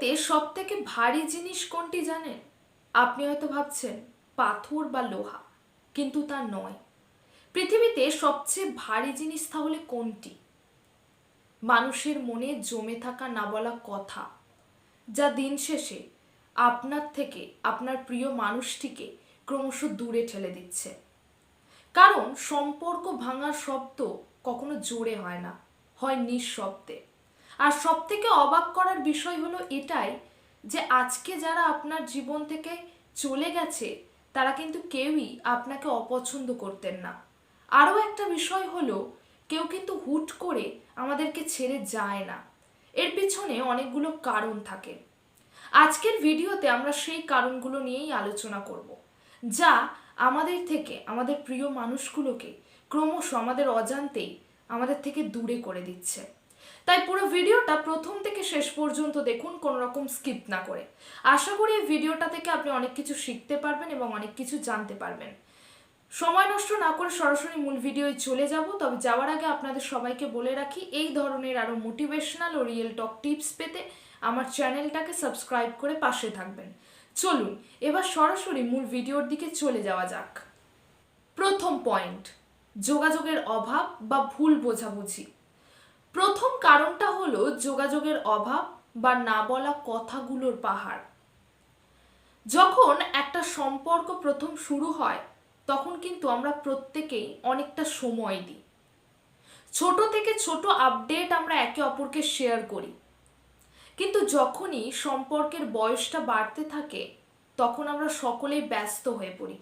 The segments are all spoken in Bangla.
পৃথিবীতে সব থেকে ভারী জিনিস কোনটি জানেন? আপনি হয়তো ভাবছেন পাথর বা লোহা, কিন্তু তা নয়। পৃথিবীতে সবচেয়ে ভারী জিনিস তাহলে কোনটি? মানুষের মনে জমে থাকা না বলা কথা, যা দিন শেষে আপনার থেকে আপনার প্রিয় মানুষটিকে ক্রমশ দূরে ঠেলে দিচ্ছে। কারণ সম্পর্ক ভাঙার শব্দ কখনো জোরে হয় না, হয় নিঃশব্দে। আর সব থেকে অবাক করার বিষয় হলো এটাই যে আজকে যারা আপনার জীবন থেকে চলে গেছে তারা কিন্তু কেউই আপনাকে অপছন্দ করতেন না। আরও একটা বিষয় হলো কেউ কিন্তু হুট করে আমাদেরকে ছেড়ে যায় না, এর পিছনে অনেকগুলো কারণ থাকে। আজকের ভিডিওতে আমরা সেই কারণগুলো নিয়েই আলোচনা করব, যা আমাদের থেকে আমাদের প্রিয় মানুষগুলোকে ক্রমশ আমাদের অজান্তেই আমাদের থেকে দূরে করে দিচ্ছে। তাই পুরো ভিডিওটা প্রথম থেকে শেষ পর্যন্ত দেখুন, কোনো রকম স্কিপ না করে। আশা করি এই ভিডিওটা থেকে আপনি অনেক কিছু শিখতে পারবেন এবং অনেক কিছু জানতে পারবেন। সময় নষ্ট না করে সরাসরি মূল ভিডিওয় চলে যাব। তবে যাওয়ার আগে আপনাদের সবাইকে বলে রাখি, এই ধরনের আরও মোটিভেশনাল ও রিয়েল টক টিপস পেতে আমার চ্যানেলটাকে সাবস্ক্রাইব করে পাশে থাকবেন। চলুন এবার সরাসরি মূল ভিডিওর দিকে চলে যাওয়া যাক। প্রথম পয়েন্ট, যোগাযোগের অভাব বা ভুল বোঝাবুঝি। প্রথম কারণটা হলো যোগাযোগের অভাব বা না বলা কথাগুলোর পাহাড়। যখন একটা সম্পর্ক প্রথম শুরু হয় তখন কিন্তু আমরা প্রত্যেকেই অনেকটা সময় দিই। ছোট থেকে ছোট আপডেট আমরা একে অপরকে শেয়ার করি। কিন্তু যখনই সম্পর্কের বয়সটা বাড়তে থাকে তখন আমরা সকলেই ব্যস্ত হয়ে পড়ি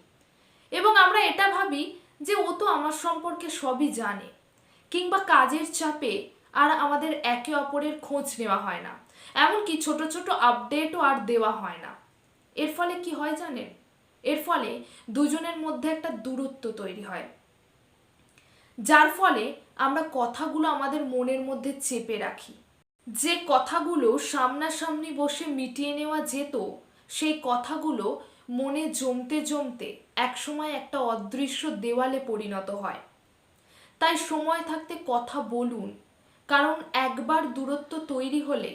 এবং আমরা এটা ভাবি যে ও তো আমার সম্পর্কে সবই জানে, কিংবা কাজের চাপে আর আমাদের একে অপরের খোঁজ নেওয়া হয় না, এমনকি ছোট ছোট আপডেটও আর দেওয়া হয় না। এর ফলে কি হয় জানেন? এর ফলে দুজনের মধ্যে একটা দূরত্ব তৈরি হয়, যার ফলে আমরা কথাগুলো আমাদের মনের মধ্যে চেপে রাখি। যে কথাগুলো সামনাসামনি বসে মিটিয়ে নেওয়া যেত, সেই কথাগুলো মনে জমতে জমতে একসময় একটা অদৃশ্য দেওয়ালে পরিণত হয়। তাই সময় থাকতে কথা বলুন, কারণ একবার দূরত্ব তৈরি হলে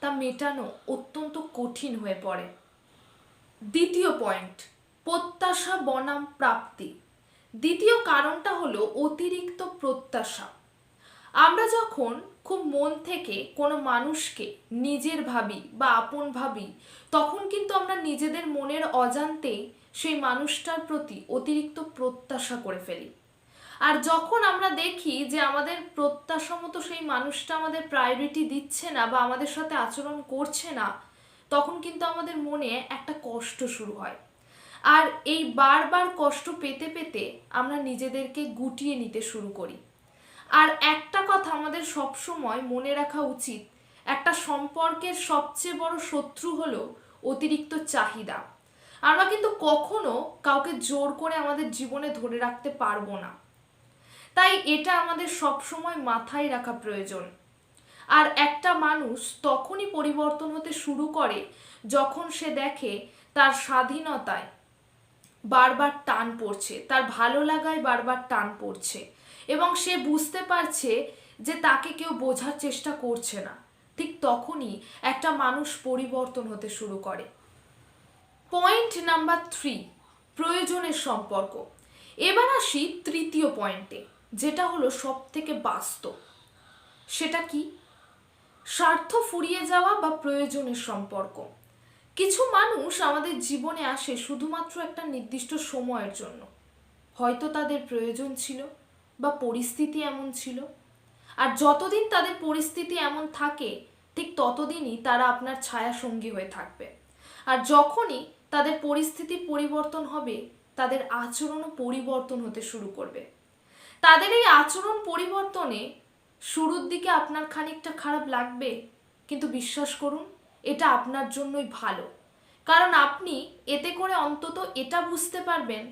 তা মেটানো অত্যন্ত কঠিন হয়ে পড়ে। দ্বিতীয় পয়েন্ট, প্রত্যাশা বনাম প্রাপ্তি। দ্বিতীয় কারণটা হলো অতিরিক্ত প্রত্যাশা। আমরা যখন খুব মন থেকে কোনো মানুষকে নিজের ভাবি বা আপন ভাবি, তখন কিন্তু আমরা নিজেদের মনের অজান্তেই সেই মানুষটার প্রতি অতিরিক্ত প্রত্যাশা করে ফেলি। আর যখন আমরা দেখি যে আমাদের প্রত্যাশা মতো সেই মানুষটা আমাদের প্রায়োরিটি দিচ্ছে না বা আমাদের সাথে আচরণ করছে না, তখন কিন্তু আমাদের মনে একটা কষ্ট শুরু হয়। আর এই বারবার কষ্ট পেতে পেতে আমরা নিজেদেরকে গুটিয়ে নিতে শুরু করি। আর একটা কথা আমাদের সবসময় মনে রাখা উচিত, একটা সম্পর্কের সবচেয়ে বড় শত্রু হলো অতিরিক্ত চাহিদা। আমরা কিন্তু কখনো কাউকে জোর করে আমাদের জীবনে ধরে রাখতে পারবো না, তাই এটা আমাদের সবসময় মাথায় রাখা প্রয়োজন। আর একটা মানুষ তখনই পরিবর্তন হতে শুরু করে যখন সে দেখে তার স্বাধীনতায় বারবার টান পড়ছে, তার ভালো লাগায় বারবার টান পড়ছে এবং সে বুঝতে পারছে যে তাকে কেউ বোঝার চেষ্টা করছে না। ঠিক তখনই একটা মানুষ পরিবর্তন হতে শুরু করে। পয়েন্ট নাম্বার 3, প্রয়োজনের সম্পর্ক। এবার আসি তৃতীয় পয়েন্টে, যেটা হলো সব থেকে বাস্তব। সেটা কি? স্বার্থ ফুরিয়ে যাওয়া বা প্রয়োজনের সম্পর্ক। কিছু মানুষ আমাদের জীবনে আসে শুধুমাত্র একটা নির্দিষ্ট সময়ের জন্য। হয়তো তাদের প্রয়োজন ছিল বা পরিস্থিতি এমন ছিল। আর যতদিন তাদের পরিস্থিতি এমন থাকে ঠিক ততদিনই তারা আপনার ছায়া সঙ্গী হয়ে থাকবে। আর যখনই তাদের পরিস্থিতির পরিবর্তন হবে তাদের আচরণও পরিবর্তন হতে শুরু করবে। তাদের এই আচরণ পরিবর্তনে শুরুর দিকে আপনার খানিকটা খারাপ লাগবে, কিন্তু বিশ্বাস করুন এটা আপনার জন্যই ভালো। কারণ আপনি এতে করে অন্তত এটা বুঝতে পারবেন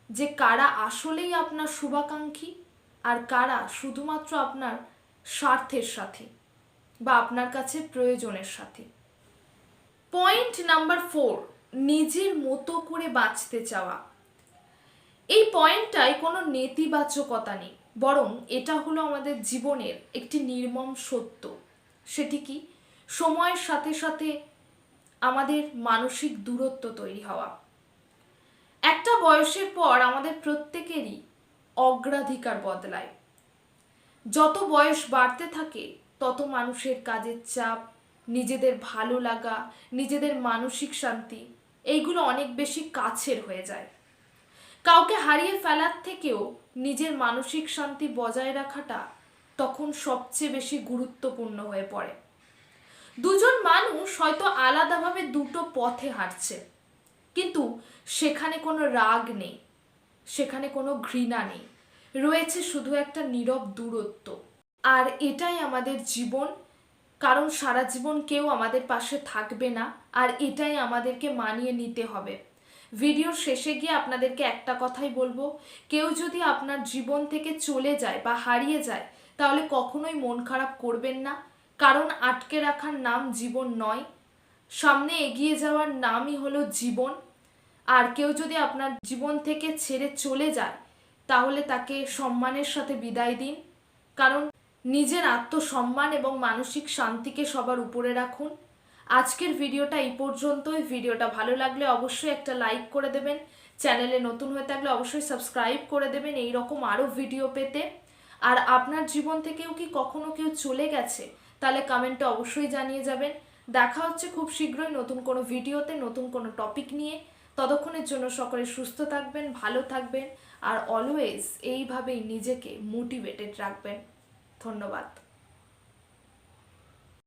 যে কারা আসলেই আপনার শুভাকাঙ্ক্ষী আর কারা শুধুমাত্র আপনার স্বার্থের সাথী বা আপনার কাছে প্রয়োজনের সাথী। পয়েন্ট নাম্বার 4, নিজের মতো করে বাঁচতে চাওয়া। এই পয়েন্টটায় কোনো নেতিবাচকতা নেই, বরং এটা হলো আমাদের জীবনের একটি নির্মম সত্য। সেটি কি? সময়ের সাথে সাথে আমাদের মানসিক দূরত্ব তৈরি হওয়া। একটা বয়সের পর আমাদের প্রত্যেকেরই অগ্রাধিকার বদলায়। যত বয়স বাড়তে থাকে তত মানুষের কাজের চাপ, নিজেদের ভালো লাগা, নিজেদের মানসিক শান্তি এইগুলো অনেক বেশি কাছের হয়ে যায়। কাউকে হারিয়ে ফেলার থেকেও নিজের মানসিক শান্তি বজায় রাখাটা তখন সবচেয়ে বেশি গুরুত্বপূর্ণ হয়ে পড়ে। দুজন মানুষ হয়তো আলাদাভাবে দুটো পথে হাঁটছে, কিন্তু সেখানে কোনো রাগ নেই, সেখানে কোনো ঘৃণা নেই, রয়েছে শুধু একটা নীরব দূরত্ব। আর এটাই আমাদের জীবন, কারণ সারা জীবন কেউ আমাদের পাশে থাকবে না, আর এটাই আমাদেরকে মানিয়ে নিতে হবে। ভিডিওর শেষে গিয়ে আপনাদেরকে একটা কথাই বলবো, কেউ যদি আপনার জীবন থেকে চলে যায় বা হারিয়ে যায় তাহলে কখনোই মন খারাপ করবেন না, কারণ আটকে রাখার নাম জীবন নয়, সামনে এগিয়ে যাওয়ার নামই হলো জীবন। আর কেউ যদি আপনার জীবন থেকে ছেড়ে চলে যায় তাহলে তাকে সম্মানের সাথে বিদায় দিন, কারণ নিজের আত্মসম্মান এবং মানসিক শান্তিকে সবার উপরে রাখুন। আজকের ভিডিওটা এই পর্যন্তই। ভিডিওটা ভালো লাগলে অবশ্যই একটা লাইক করে দেবেন, চ্যানেলে নতুন হয়ে থাকলে অবশ্যই সাবস্ক্রাইব করে দেবেন এই রকম আরও ভিডিও পেতে। আর আপনার জীবন থেকেও কি কখনো কেউ চলে গেছে তাহলে কমেন্টে অবশ্যই জানিয়ে যাবেন। দেখা হচ্ছে খুব শীঘ্রই নতুন কোনো ভিডিওতে, নতুন কোনো টপিক নিয়ে। ততক্ষণের জন্য সকলে সুস্থ থাকবেন, ভালো থাকবেন, আর অলওয়েজ এইভাবেই নিজেকে মোটিভেটেড রাখবেন। ধন্যবাদ।